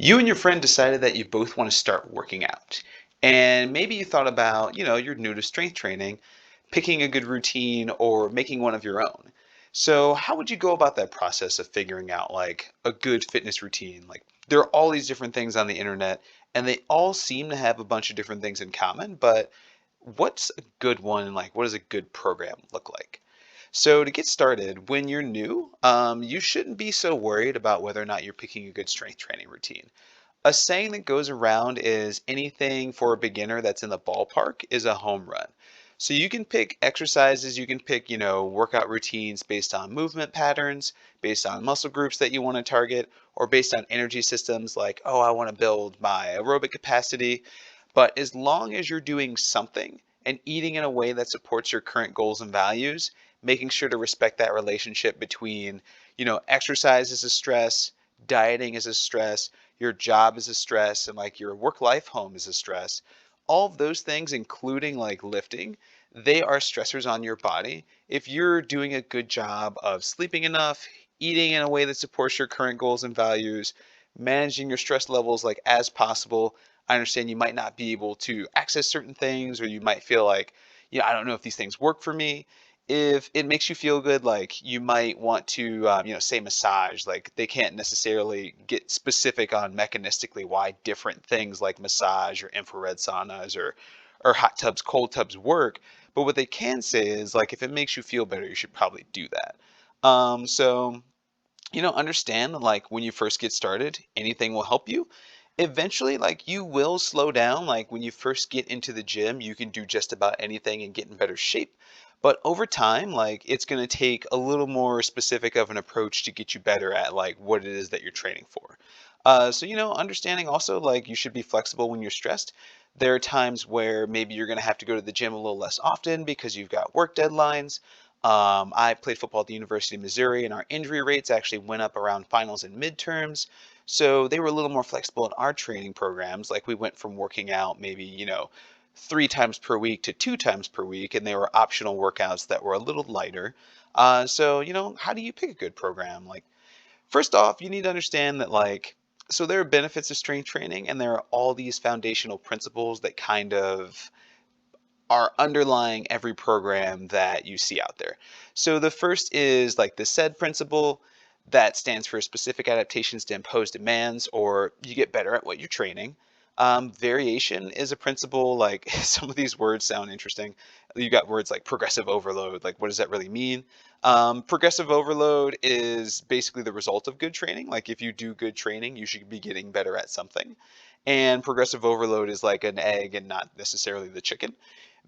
You and your friend decided that you both want to start working out. And maybe you thought about, you're new to strength training, picking a good routine or making one of your own. So, how would you go about that process of figuring out like a good fitness routine? Like, there are all these different things on the internet, and they all seem to have a bunch of different things in common, but what's a good one and like what does a good program look like? So to get started, when you're new, you shouldn't be so worried about whether or not you're picking a good strength training routine. A saying that goes around is anything for a beginner that's in the ballpark is a home run. So you can pick exercises, you can pick, workout routines based on movement patterns, based on muscle groups that you want to target, or based on energy systems like, oh, I want to build my aerobic capacity. But as long as you're doing something and eating in a way that supports your current goals and values, making sure to respect that relationship between, exercise is a stress, dieting is a stress, your job is a stress, and like your work life home is a stress. All of those things, including like lifting, they are stressors on your body. If you're doing a good job of sleeping enough, eating in a way that supports your current goals and values, managing your stress levels like as possible, I understand you might not be able to access certain things, or you might feel like, I don't know if these things work for me. If it makes you feel good, like you might want to, say massage, like they can't necessarily get specific on mechanistically why different things like massage or infrared saunas or hot tubs, cold tubs work. But what they can say is like if it makes you feel better, you should probably do that. So understand like when you first get started, anything will help you. Eventually, like you will slow down. Like when you first get into the gym, you can do just about anything and get in better shape. But over time, like it's going to take a little more specific of an approach to get you better at like what it is that you're training for. So, understanding also like you should be flexible when you're stressed. There are times where maybe you're going to have to go to the gym a little less often because you've got work deadlines. I played football at the University of Missouri, and our injury rates actually went up around finals and midterms. So they were a little more flexible in our training programs. Like we went from working out maybe, 3 times per week to 2 times per week, and they were optional workouts that were a little lighter. So, how do you pick a good program? Like, first off, you need to understand that, like, so there are benefits of strength training, and there are all these foundational principles that kind of are underlying every program that you see out there. So the first is like the SAID principle that stands for specific adaptations to impose demands, or you get better at what you're training. Variation is a principle, like some of these words sound interesting. You got words like progressive overload, like what does that really mean? Progressive overload is basically the result of good training. Like if you do good training, you should be getting better at something. And progressive overload is like an egg and not necessarily the chicken.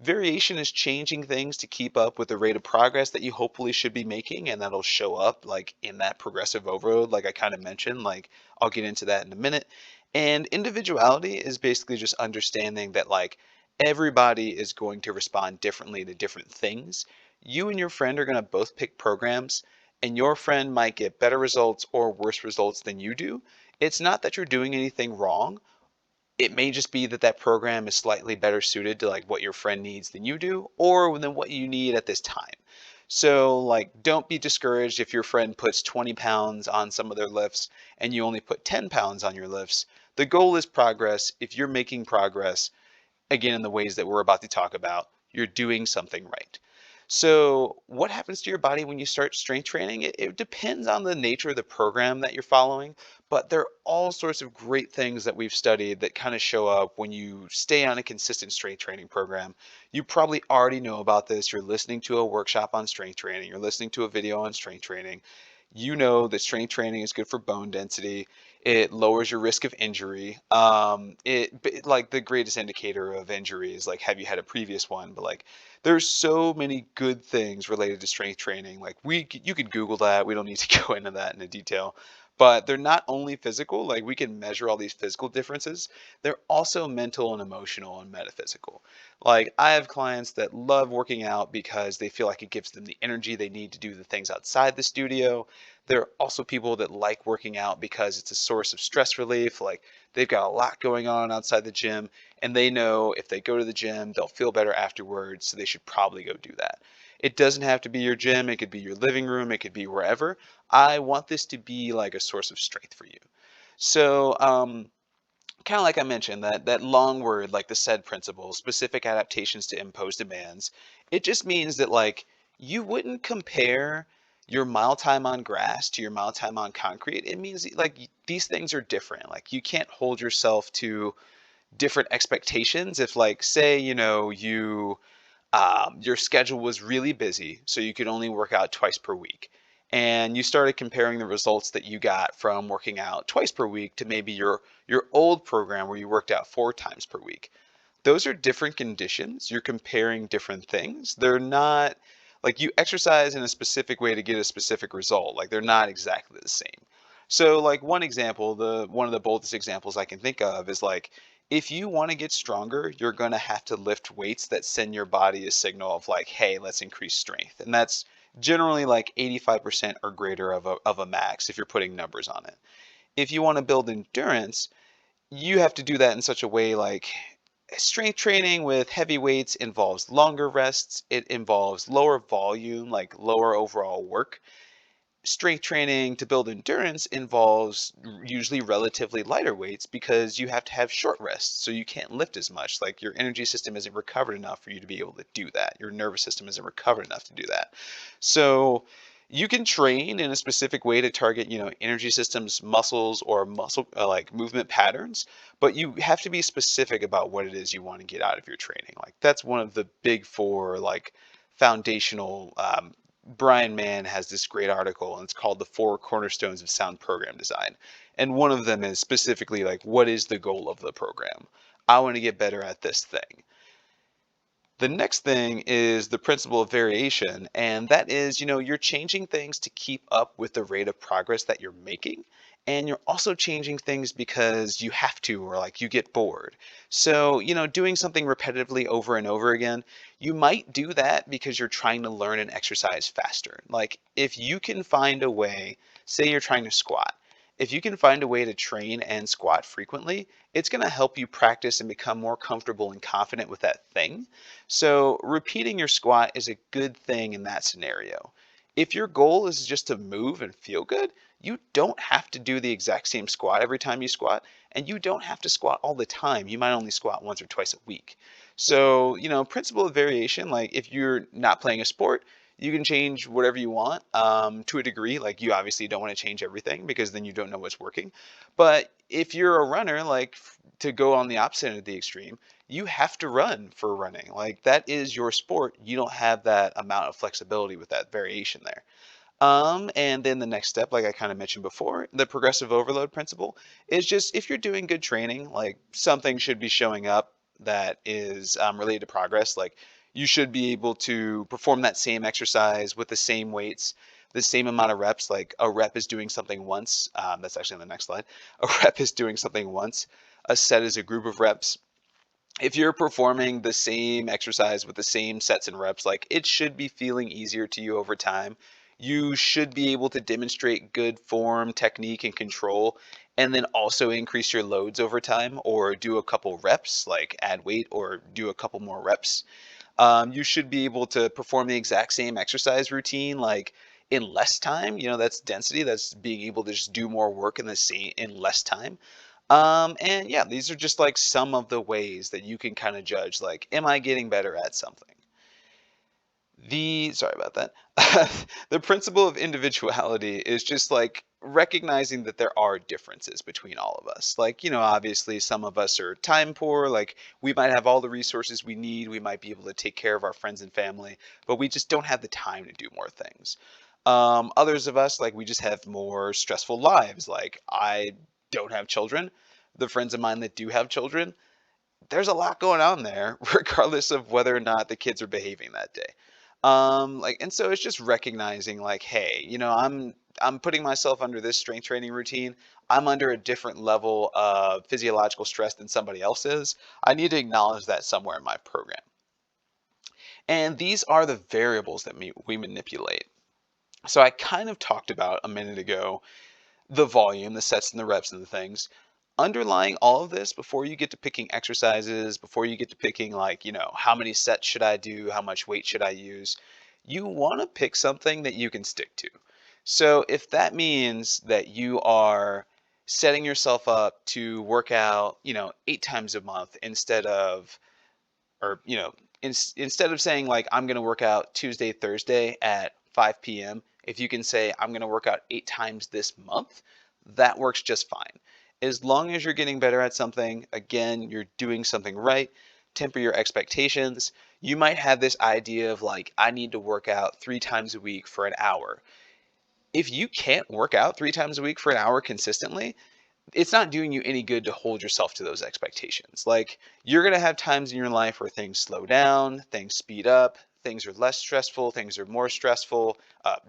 Variation is changing things to keep up with the rate of progress that you hopefully should be making, and that'll show up like in that progressive overload, like I kind of mentioned. Like I'll get into that in a minute. And individuality is basically just understanding that like everybody is going to respond differently to different things. You and your friend are going to both pick programs, and your friend might get better results or worse results than you do. It's not that you're doing anything wrong. It may just be that that program is slightly better suited to like what your friend needs than you do, or than what you need at this time. So like don't be discouraged if your friend puts 20 pounds on some of their lifts and you only put 10 pounds on your lifts. The goal is progress. If you're making progress, again in the ways that we're about to talk about, you're doing something right. So, what happens to your body when you start strength training? It depends on the nature of the program that you're following, but there are all sorts of great things that we've studied that kind of show up when you stay on a consistent strength training program. You probably already know about this. You're listening to a workshop on strength training, you're listening to a video on strength training. You know that strength training is good for bone density. It lowers your risk of injury. Like the greatest indicator of injury is like, have you had a previous one? But like, there's so many good things related to strength training. Like you could Google that. We don't need to go into that in detail. But they're not only physical, like we can measure all these physical differences. They're also mental and emotional and metaphysical. Like I have clients that love working out because they feel like it gives them the energy they need to do the things outside the studio. There are also people that like working out because it's a source of stress relief. Like they've got a lot going on outside the gym, and they know if they go to the gym, they'll feel better afterwards, so they should probably go do that. It doesn't have to be your gym, it could be your living room, it could be wherever. I want this to be like a source of strength for you. So, kind of like I mentioned, that long word, like the said principle, specific adaptations to imposed demands, it just means that like you wouldn't compare your mile time on grass to your mile time on concrete. It means like these things are different. Like you can't hold yourself to different expectations if like say, your schedule was really busy, so you could only work out twice per week. And you started comparing the results that you got from working out twice per week to maybe your old program where you worked out 4 times per week. Those are different conditions. You're comparing different things. They're not like you exercise in a specific way to get a specific result. Like they're not exactly the same. So like one example, the one of the boldest examples I can think of is like if you want to get stronger, you're going to have to lift weights that send your body a signal of like, hey, let's increase strength. And that's generally like 85% or greater of a max if you're putting numbers on it. If you want to build endurance, you have to do that in such a way like strength training with heavy weights involves longer rests, it involves lower volume, like lower overall work. Strength training to build endurance involves usually relatively lighter weights because you have to have short rests, so you can't lift as much. Like your energy system isn't recovered enough for you to be able to do that. Your nervous system isn't recovered enough to do that. So you can train in a specific way to target, energy systems, muscles, or muscle like movement patterns, but you have to be specific about what it is you want to get out of your training. Like that's one of the big four like foundational Brian Mann has this great article, and it's called The Four Cornerstones of Sound Program Design. And one of them is specifically like, what is the goal of the program? I want to get better at this thing. The next thing is the principle of variation, and that is, you're changing things to keep up with the rate of progress that you're making, and you're also changing things because you have to or like you get bored. So, doing something repetitively over and over again, you might do that because you're trying to learn an exercise faster. Like if you can find a way, say you're trying to squat, if you can find a way to train and squat frequently, it's going to help you practice and become more comfortable and confident with that thing. So repeating your squat is a good thing in that scenario. If your goal is just to move and feel good, you don't have to do the exact same squat every time you squat, and you don't have to squat all the time. You might only squat once or twice a week. So, principle of variation, like if you're not playing a sport, you can change whatever you want to a degree. Like you obviously don't want to change everything because then you don't know what's working. But if you're a runner, like to go on the opposite end of the extreme, you have to run for running. Like that is your sport. You don't have that amount of flexibility with that variation there. And then the next step, like I kind of mentioned before, the progressive overload principle is just if you're doing good training, like something should be showing up that is related to progress. Like you should be able to perform that same exercise with the same weights, the same amount of reps. Like a rep is doing something once. That's actually on the next slide. A rep is doing something once. A set is a group of reps. If you're performing the same exercise with the same sets and reps, like it should be feeling easier to you over time. You should be able to demonstrate good form, technique, and control, and then also increase your loads over time or do a couple reps, like add weight or do a couple more reps. You should be able to perform the exact same exercise routine, like in less time. That's density. That's being able to just do more work in the same in less time. And yeah, these are just like some of the ways that you can kind of judge, like, am I getting better at something? Sorry about that. The principle of individuality is just like recognizing that there are differences between all of us. Like, obviously some of us are time poor, like we might have all the resources we need, we might be able to take care of our friends and family, but we just don't have the time to do more things. Others of us, like we just have more stressful lives. Like I don't have children. The friends of mine that do have children, there's a lot going on there, regardless of whether or not the kids are behaving that day. And so it's just recognizing like, hey, I'm putting myself under this strength training routine. I'm under a different level of physiological stress than somebody else is. I need to acknowledge that somewhere in my program. And these are the variables that we manipulate. So I kind of talked about a minute ago the volume, the sets and the reps and the things. Underlying all of this, before you get to picking exercises, before you get to picking like, how many sets should I do, how much weight should I use, you want to pick something that you can stick to. So if that means that you are setting yourself up to work out, 8 times a month instead of, or, instead of saying like, I'm going to work out Tuesday, Thursday at 5 p.m., if you can say, I'm going to work out 8 times this month, that works just fine. As long as you're getting better at something, again, you're doing something right, temper your expectations. You might have this idea of like, I need to work out 3 times a week for an hour. If you can't work out 3 times a week for an hour consistently, it's not doing you any good to hold yourself to those expectations. Like, you're going to have times in your life where things slow down, things speed up, things are less stressful, things are more stressful.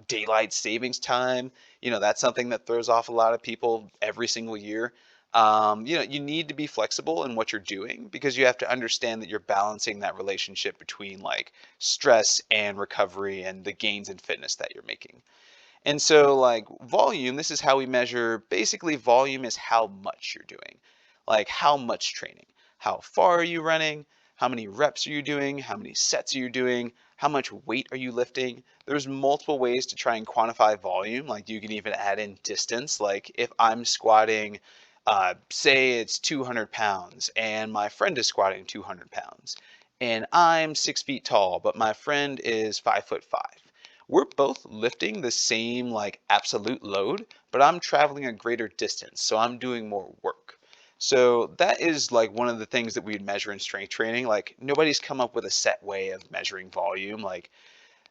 Daylight savings time, that's something that throws off a lot of people every single year. You need to be flexible in what you're doing because you have to understand that you're balancing that relationship between like stress and recovery and the gains in fitness that you're making. And so, like, volume, this is how we measure. Basically, volume is how much you're doing, like how much training, how far are you running, how many reps are you doing, how many sets are you doing, how much weight are you lifting. There's multiple ways to try and quantify volume. Like, you can even add in distance. Like, if I'm squatting, say it's 200 pounds, and my friend is squatting 200 pounds, and I'm 6 feet tall, but my friend is 5'5". We're both lifting the same like absolute load, but I'm traveling a greater distance, so I'm doing more work. So that is like one of the things that we'd measure in strength training. Like, nobody's come up with a set way of measuring volume. Like,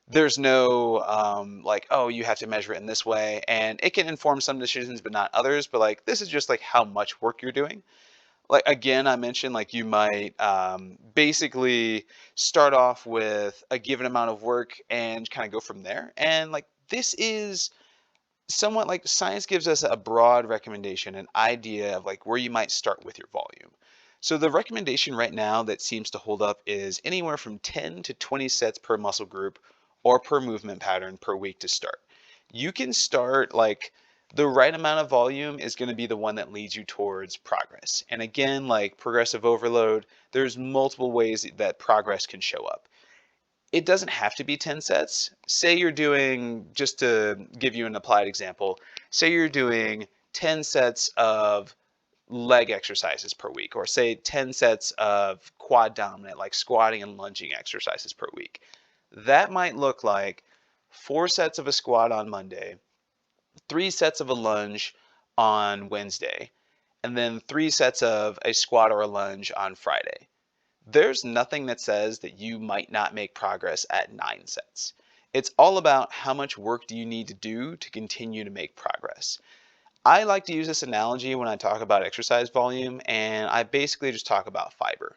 there's no like, oh, you have to measure it in this way, and it can inform some decisions but not others. But like, this is just like how much work you're doing. Like, again, I mentioned like you might basically start off with a given amount of work and kind of go from there. And like, this is somewhat like science gives us a broad recommendation, an idea of like where you might start with your volume. So the recommendation right now that seems to hold up is anywhere from 10 to 20 sets per muscle group or per movement pattern per week to start. You can start like, the right amount of volume is going to be the one that leads you towards progress. And again, like progressive overload, there's multiple ways that progress can show up. It doesn't have to be 10 sets. Say you're doing, just to give you an applied example, say you're doing 10 sets of leg exercises per week, or say 10 sets of quad dominant, like squatting and lunging exercises per week. That might look like 4 sets of a squat on Monday, 3 sets of a lunge on Wednesday, and then 3 sets of a squat or a lunge on Friday. There's nothing that says that you might not make progress at 9 sets. It's all about how much work do you need to do to continue to make progress. I like to use this analogy when I talk about exercise volume, and I basically just talk about fiber.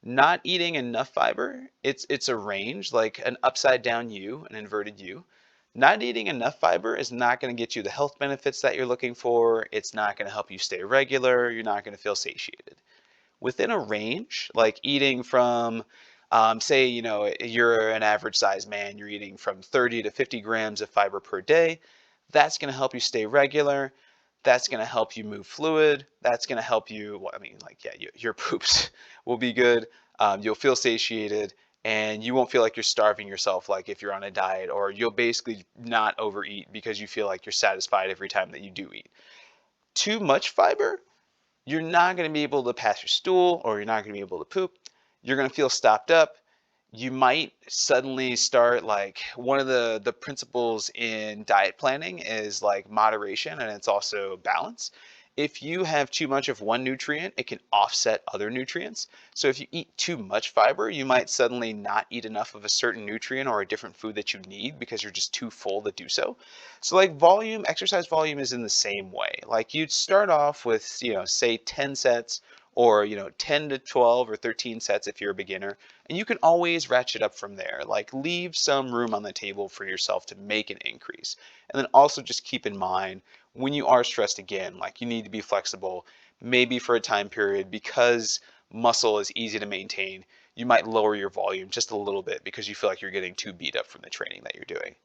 Not eating enough fiber, it's a range, like an upside down U, an inverted U. Not eating enough fiber is not going to get you the health benefits that you're looking for. It's not going to help you stay regular. You're not going to feel satiated. Within a range, like eating from, say, you're an average size man, you're eating from 30 to 50 grams of fiber per day. That's going to help you stay regular. That's going to help you move fluid. That's going to help you, well, I mean, like, yeah, your poops will be good. You'll feel satiated, and you won't feel like you're starving yourself, like if you're on a diet, or you'll basically not overeat because you feel like you're satisfied every time that you do eat. Too much fiber, you're not going to be able to pass your stool, or you're not going to be able to poop. You're going to feel stopped up. You might suddenly start, like, one of the principles in diet planning is like moderation, and it's also balance. If you have too much of one nutrient, it can offset other nutrients. So if you eat too much fiber, you might suddenly not eat enough of a certain nutrient or a different food that you need because you're just too full to do so. So like volume, exercise volume is in the same way. Like, you'd start off with, say 10 sets, or 10 to 12 or 13 sets if you're a beginner, and you can always ratchet up from there. Like, leave some room on the table for yourself to make an increase. And then also just keep in mind, when you are stressed again, like, you need to be flexible. Maybe for a time period, because muscle is easy to maintain, you might lower your volume just a little bit because you feel like you're getting too beat up from the training that you're doing.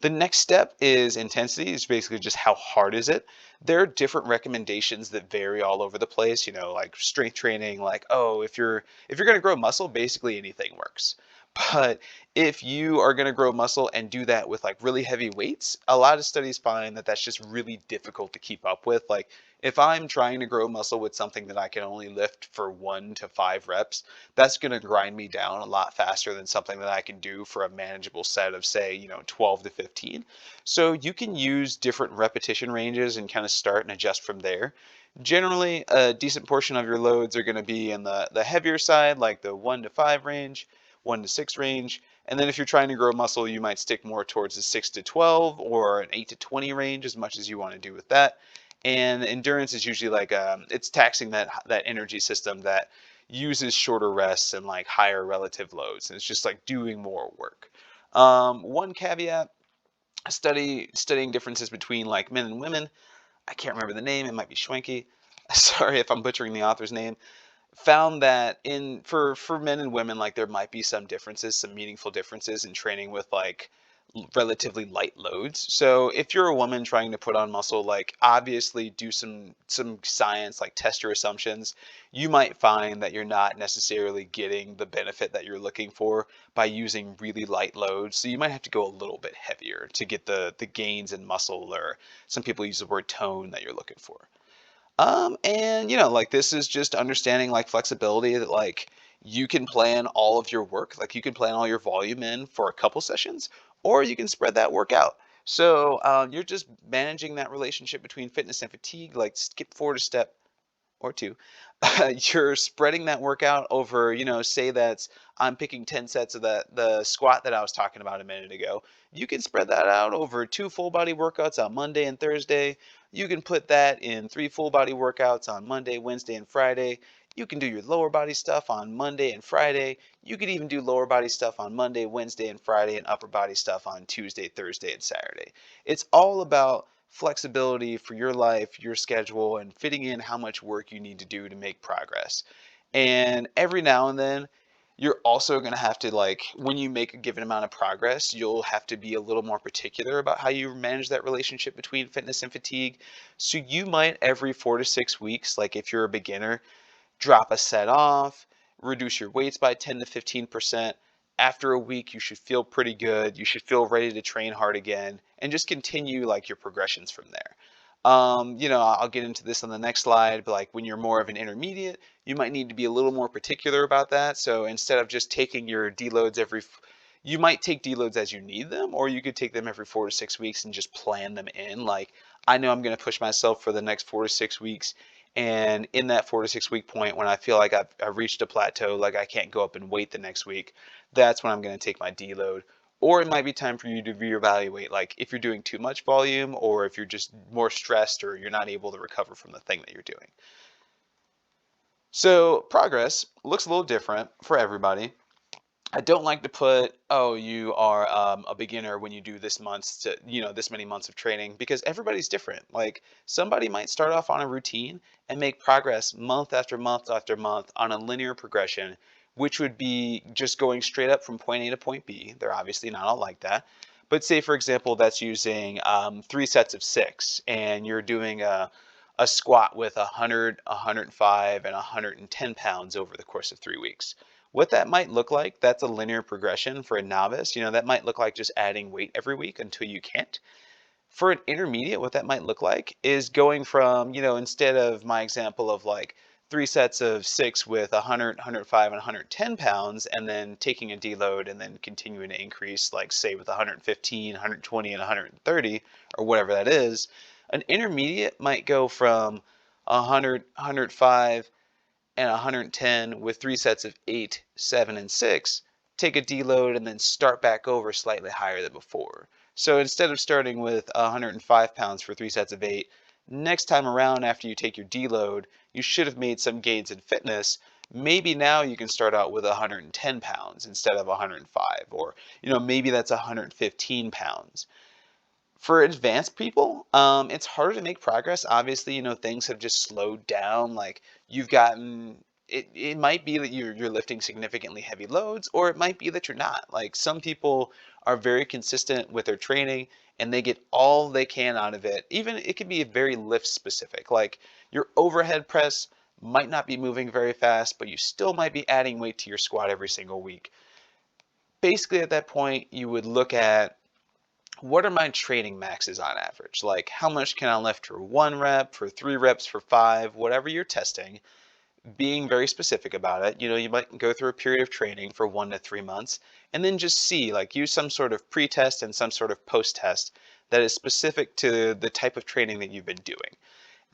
The next step is intensity. It's basically just how hard is it. There are different recommendations that vary all over the place, like strength training, like, oh, if you're going to grow muscle, basically anything works. But if you are going to grow muscle and do that with like really heavy weights, a lot of studies find that that's just really difficult to keep up with. Like if I'm trying to grow muscle with something that I can only lift for 1 to 5 reps, that's going to grind me down a lot faster than something that I can do for a manageable set of, say, 12 to 15. So you can use different repetition ranges and kind of start and adjust from there. Generally, a decent portion of your loads are going to be in the heavier side, like the 1 to 5 range, 1 to 6 range. And then if you're trying to grow muscle, you might stick more towards the 6 to 12 or an 8 to 20 range, as much as you want to do with that. And endurance is usually like it's taxing that energy system that uses shorter rests and like higher relative loads. And it's just like doing more work. One caveat: studying differences between like men and women. I can't remember the name. It might be Schwenke. Sorry if I'm butchering the author's name. Found that in for men and women, like there might be some differences, some meaningful differences in training with like relatively light loads. So if you're a woman trying to put on muscle, like obviously do some science, like test your assumptions. You might find that you're not necessarily getting the benefit that you're looking for by using really light loads. So you might have to go a little bit heavier to get the gains in muscle, or some people use the word tone, that you're looking for. And like this is just understanding like flexibility, that like you can plan all of your work, like you can plan all your volume in for a couple sessions, or you can spread that work out. So you're just managing that relationship between fitness and fatigue, like skip forward a step or two. You're spreading that workout over, say that's I'm picking 10 sets of the squat that I was talking about a minute ago. You can spread that out over 2 full body workouts on Monday and Thursday. You can put that in 3 full body workouts on Monday, Wednesday, and Friday. You can do your lower body stuff on Monday and Friday. You could even do lower body stuff on Monday, Wednesday, and Friday, and upper body stuff on Tuesday, Thursday, and Saturday. It's all about flexibility for your life, your schedule, and fitting in how much work you need to do to make progress. And every now and then, you're also going to have to, like, when you make a given amount of progress, you'll have to be a little more particular about how you manage that relationship between fitness and fatigue. So you might every 4 to 6 weeks, like if you're a beginner, drop a set off, reduce your weights by 10 to 15%. After a week, you should feel pretty good. You should feel ready to train hard again, and just continue like your progressions from there. I'll get into this on the next slide, but like when you're more of an intermediate, you might need to be a little more particular about that. So instead of just taking your deloads you might take deloads as you need them, or you could take them every 4 to 6 weeks and just plan them in. Like, I know I'm going to push myself for the next 4 to 6 weeks, and in that 4 to 6 week point, when I feel like I've reached a plateau, like I can't go up and wait the next week, that's when I'm going to take my deload. Or it might be time for you to reevaluate, like if you're doing too much volume, or if you're just more stressed, or you're not able to recover from the thing that you're doing. So progress looks a little different for everybody. I don't like to put, oh, you are a beginner when you do this many months of training, because everybody's different. Like somebody might start off on a routine and make progress month after month after month on a linear progression, which would be just going straight up from point A to point B. They're obviously not all like that. But say, for example, that's using 3 sets of 6, and you're doing a squat with 100, 105, and 110 pounds over the course of 3 weeks. What that might look like, that's a linear progression for a novice. That might look like just adding weight every week until you can't. For an intermediate, what that might look like is going from, instead of my example of like 3 sets of 6 with 100, 105, and 110 pounds, and then taking a deload and then continuing to increase, like say with 115, 120, and 130, or whatever that is. An intermediate might go from 100, 105, and 110 with 3 sets of 8, 7, and 6, take a deload, and then start back over slightly higher than before. So instead of starting with 105 pounds for 3 sets of 8, next time around after you take your deload, you should have made some gains in fitness. Maybe now you can start out with 110 pounds instead of 105, or maybe that's 115 pounds. For advanced people, it's harder to make progress. Obviously, things have just slowed down. Like you've gotten it might be that you're lifting significantly heavy loads, or it might be that you're not. Like some people are very consistent with their training and they get all they can out of it. Even it can be very lift specific. Like your overhead press might not be moving very fast, but you still might be adding weight to your squat every single week. basically at that point, you would look at what are my training maxes on average? Like how much can I lift for 1 rep, for 3 reps, for five, whatever you're testing, being very specific about it. You might go through a period of training for 1 to 3 months and then just see, like use some sort of pre-test and some sort of post-test that is specific to the type of training that you've been doing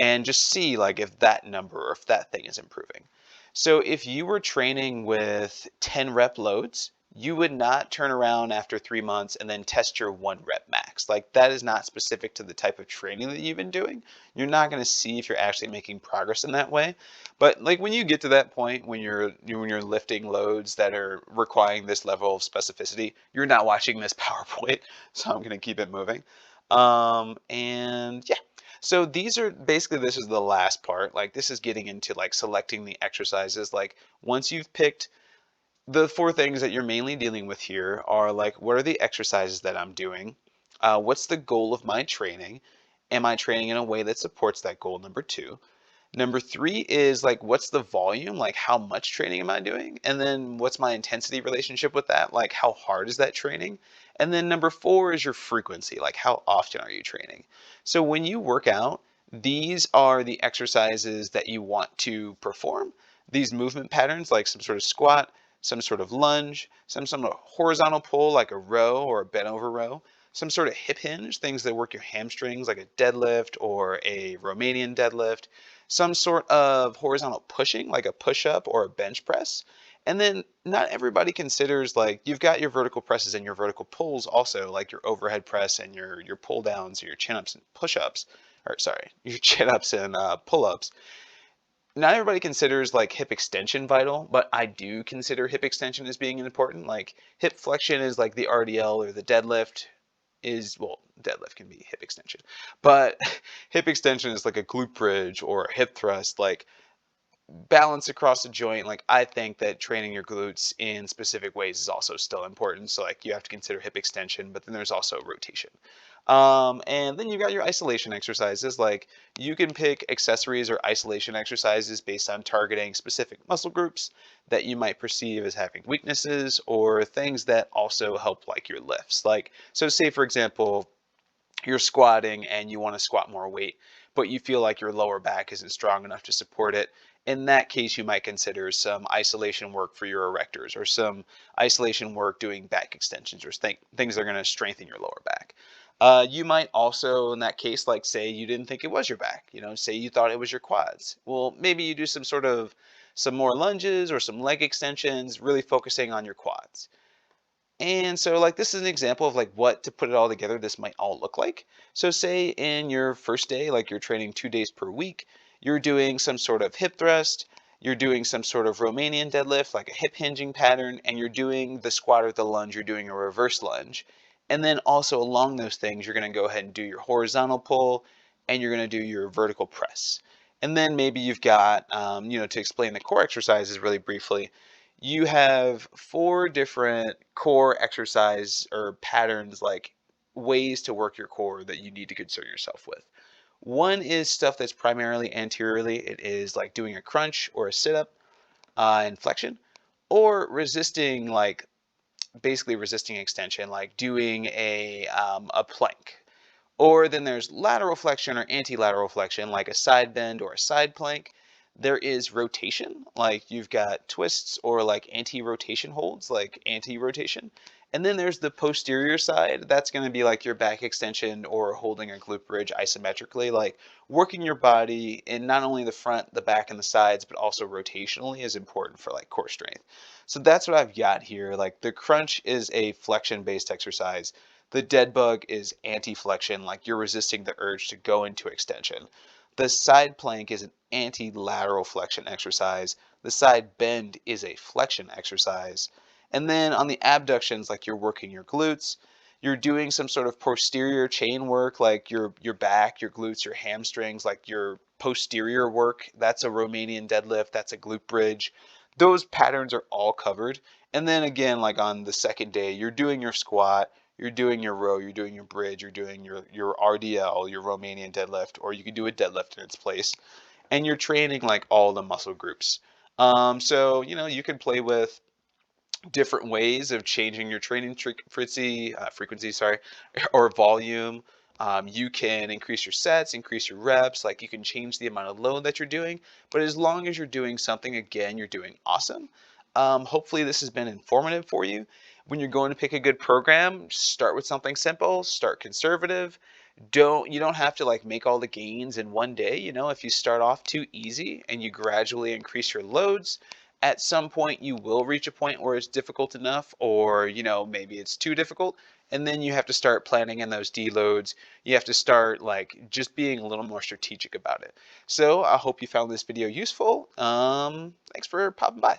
and just see like if that number or if that thing is improving. So if you were training with 10 rep loads, you would not turn around after 3 months and then test your 1 rep max. Like that is not specific to the type of training that you've been doing. You're not going to see if you're actually making progress in that way. But like when you get to that point when you're lifting loads that are requiring this level of specificity, you're not watching this PowerPoint, so I'm going to keep it moving. And yeah, so these are basically, this is the last part. Like this is getting into like selecting the exercises. Like once you've picked the four things that you're mainly dealing with here are like, what are the exercises that I'm doing? What's the goal of my training? Am I training in a way that supports that goal? Number two. Number three is like, what's the volume? Like, how much training am I doing? And then what's my intensity relationship with that? Like, how hard is that training? And then number four is your frequency. Like, how often are you training? So when you work out, these are the exercises that you want to perform. These movement patterns, like some sort of squat, some sort of lunge, some sort of horizontal pull, like a row or a bent over row, some sort of hip hinge, things that work your hamstrings, like a deadlift or a Romanian deadlift, some sort of horizontal pushing, like a push-up or a bench press. And then not everybody considers, like, you've got your vertical presses and your vertical pulls also, like your overhead press and your pull downs or your chin-ups and push-ups, or sorry, your chin-ups and pull-ups. Not everybody considers like hip extension vital, but I do consider hip extension as being important. Like hip flexion is like the RDL or the deadlift is, well, deadlift can be hip extension, but hip extension is like a glute bridge or a hip thrust, like balance across the joint. Like I think that training your glutes in specific ways is also still important. So like you have to consider hip extension, but then there's also rotation. And then you got your isolation exercises. Like you can pick accessories or isolation exercises based on targeting specific muscle groups that you might perceive as having weaknesses or things that also help like your lifts. Like, so say for example, you're squatting and you want to squat more weight, but you feel like your lower back isn't strong enough to support it. In that case, you might consider some isolation work for your erectors or some isolation work doing back extensions or things that are going to strengthen your lower back. You might also, in that case, like say you didn't think it was your back, say you thought it was your quads. Well, maybe you do some more lunges or some leg extensions, really focusing on your quads. And so like this is an example of like what to put it all together this might all look like. So say in your first day, like you're training 2 days per week, you're doing some sort of hip thrust, you're doing some sort of Romanian deadlift, like a hip hinging pattern, and you're doing the squat or the lunge, you're doing a reverse lunge. And then also along those things, you're going to go ahead and do your horizontal pull and you're going to do your vertical press. And then maybe you've got, to explain the core exercises really briefly, you have four different core exercise or patterns, like ways to work your core that you need to concern yourself with. One is stuff that's primarily anteriorly. It is like doing a crunch or a sit-up and flexion, or resisting, like basically resisting extension, like doing a plank. Or then there's lateral flexion or anti-lateral flexion, like a side bend or a side plank. There is rotation, like you've got twists or like anti-rotation holds, like anti-rotation. And then there's the posterior side. That's going to be like your back extension or holding a glute bridge isometrically, like working your body in not only the front, the back, and the sides, but also rotationally is important for like core strength. So that's what I've got here. Like the crunch is a flexion-based exercise. The dead bug is anti-flexion, like you're resisting the urge to go into extension. The side plank is an anti-lateral flexion exercise. The side bend is a flexion exercise. And then on the abductions, like you're working your glutes, you're doing some sort of posterior chain work, like your back, your glutes, your hamstrings, like your posterior work. That's a Romanian deadlift, that's a glute bridge. Those patterns are all covered. And then again, like on the second day, you're doing your squat, you're doing your row, you're doing your bridge, you're doing your RDL, your Romanian deadlift, or you could do a deadlift in its place. And you're training like all the muscle groups. So, you could play with different ways of changing your training frequency, sorry, or volume. You can increase your sets, increase your reps, like you can change the amount of load that you're doing. But as long as you're doing something, again, you're doing awesome. Hopefully, this has been informative for you. When you're going to pick a good program, start with something simple, start conservative. You don't have to like make all the gains in one day. If you start off too easy and you gradually increase your loads, at some point you will reach a point where it's difficult enough, or maybe it's too difficult, and then you have to start planning in those deloads. You have to start like just being a little more strategic about it. So I hope you found this video useful. Thanks for popping by.